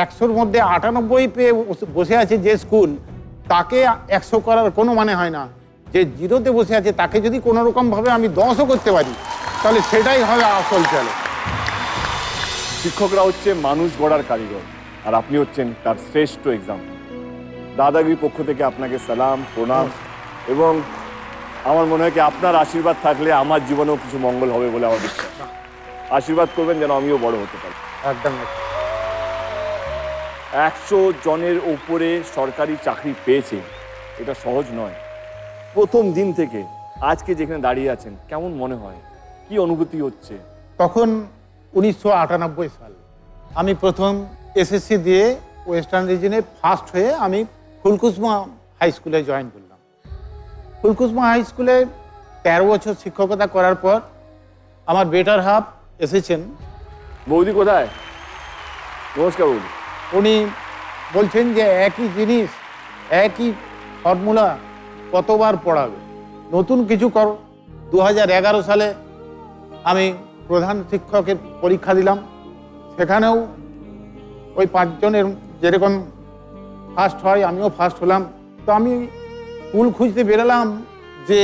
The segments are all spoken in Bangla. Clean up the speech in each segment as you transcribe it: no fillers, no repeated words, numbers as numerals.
100-র মধ্যে 98 পেয়ে বসে আছে যে স্কুল, তাকে 100 করার কোনো মানে হয় না। যে 0-তে বসে আছে তাকে যদি কোনো রকমভাবে আমি 10ও করতে পারি, তাহলে সেটাই হবে আসল চ্যালেঞ্জ। শিক্ষকরা হচ্ছে মানুষ গড়ার কারিগর, আর আপনি হচ্ছেন তার শ্রেষ্ঠ এক্সাম্পল। দাদাগিরির পক্ষ থেকে আপনাকে সালাম, প্রণাম, এবং আমার মনে হয় কি আপনার আশীর্বাদ থাকলে আমার জীবনেও কিছু মঙ্গল হবে বলে আমার বিশ্বাস। আশীর্বাদ করবেন যেন আমিও বড় হতে পারি। একদম। 100 জনের উপরে সরকারি চাকরি পেয়েছে, এটা সহজ নয়। প্রথম দিন থেকে আজকে যেখানে দাঁড়িয়ে আছেন, কেমন মনে হয়, কি অনুভূতি হচ্ছে? তখন 1998 সাল আমি প্রথম এসএসসি দিয়ে ওয়েস্টার্ন রিজনে ফার্স্ট হয়ে আমি ফুলকুসমা হাই স্কুলে জয়েন করলাম। ফুলকুসমা হাই স্কুলে 13 বছর শিক্ষকতা করার পর আমার বেটার হাফ এসেছেন। বৌদি কোথায়? নমস্কার বৌদি। উনি বলছেন যে একই জিনিস, একই ফর্মুলা কতবার পড়াবে, নতুন কিছু করো। 2011 সালে আমি প্রধান শিক্ষকের পরীক্ষা দিলাম। সেখানেও ওই 5 জনের যেরকম ফার্স্ট হয়, আমিও ফার্স্ট হলাম। তো আমি স্কুল খুঁজতে বেরোলাম যে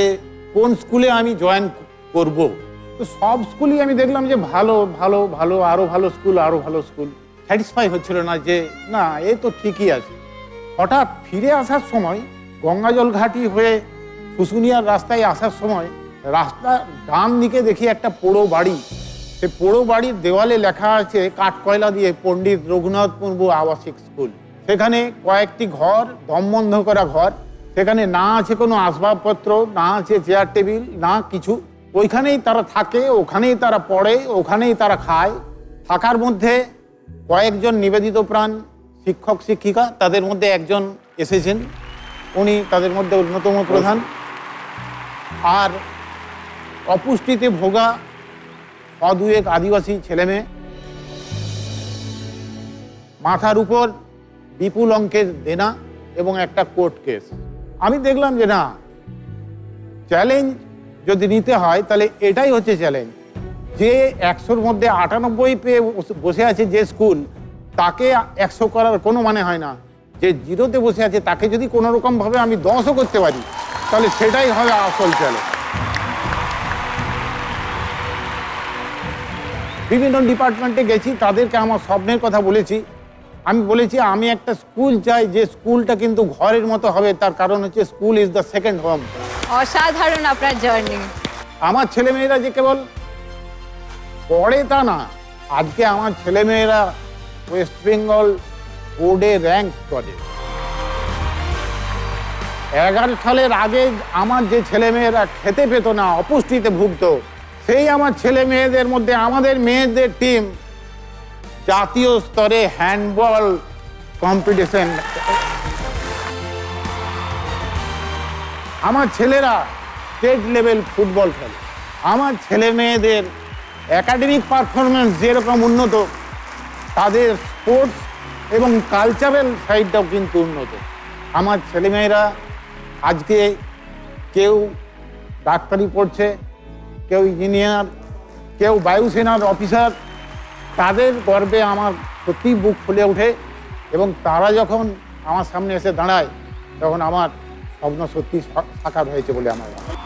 কোন স্কুলে আমি জয়েন করব। তো সব স্কুলই আমি দেখলাম যে ভালো ভালো ভালো, আরও ভালো স্কুল, আরও ভালো স্কুল। স্যাটিসফাই হচ্ছিল না যে না, এ তো ঠিকই আছে। হঠাৎ ফিরে আসার সময় গঙ্গাজল ঘাটি হয়ে শুশুনিয়ার রাস্তায় আসার সময় রাস্তা ডান দিকে দেখি একটা পোড়ো বাড়ি। সে পোড়ো বাড়ির দেওয়ালে লেখা আছে কাঠকয়লা দিয়ে পণ্ডিত রঘুনাথ মুর্মু আবাসিক স্কুল। সেখানে কয়েকটি ঘর, দমবন্ধ করা ঘর। সেখানে না আছে কোনো আসবাবপত্র, না আছে চেয়ার টেবিল, না কিছু। ওইখানেই তারা থাকে, ওখানেই তারা পড়ে, ওখানেই তারা খায়। থাকার মধ্যে কয়েকজন নিবেদিত প্রাণ শিক্ষক শিক্ষিকা, তাদের মধ্যে একজন এসেছেন, উনি তাদের মধ্যে অন্যতম প্রধান। আর অপুষ্টিতে ভোগা 100-2 আদিবাসী ছেলেমেয়ে, মাথার উপর বিপুল অঙ্কের দেনা এবং একটা কোর্ট কেস। আমি দেখলাম যে না, চ্যালেঞ্জ যদি নিতে হয় তাহলে এটাই হচ্ছে চ্যালেঞ্জ। যে 100-র মধ্যে 98 পেয়ে বসে আছে যে স্কুল, তাকে 100 করার কোনো মানে হয় না। যে 0-তে বসে আছে তাকে যদি কোনো রকমভাবে আমি 10ও করতে পারি, তাহলে সেটাই হবে আসল চ্যালেঞ্জ। বিভিন্ন ডিপার্টমেন্টে গেছি, তাদেরকে আমার স্বপ্নের কথা বলেছি। আমি বলেছি আমি একটা স্কুল চাই, যে স্কুলটা কিন্তু ঘরের মতো হবে। তার কারণ হচ্ছে school is the second home. অসাধারণ আপনার জার্নি। আমার ছেলেমেয়েরা যে কেবল পড়ে তা না, আজকে আমার ছেলেমেয়েরা ওয়েস্ট বেঙ্গল বোর্ডে র্যাঙ্ক করে। 11 সালের আগে আমার যে ছেলেমেয়েরা খেতে পেত না, অপুষ্টিতে ভুগত, সেই আমার ছেলে মেয়েদের মধ্যে আমাদের মেয়েদের টিম জাতীয় স্তরে হ্যান্ডবল কম্পিটিশন, আমার ছেলেরা স্টেট লেভেল ফুটবল খেলে। আমার ছেলে মেয়েদের একাডেমিক পারফরমেন্স যেরকম উন্নত, তাদের স্পোর্টস এবং কালচারাল সাইডটাও কিন্তু উন্নত। আমার ছেলেমেয়েরা আজকে কেউ ডাক্তারি পড়ছে, কেউ ইঞ্জিনিয়ার, কেউ বায়ুসেনার অফিসার। তাদের গর্বে আমার সত্যি বুক ফুলে ওঠে, এবং তারা যখন আমার সামনে এসে দাঁড়ায় তখন আমার স্বপ্ন সত্যি সাকার হয়েছে বলে আমার মনে হয়।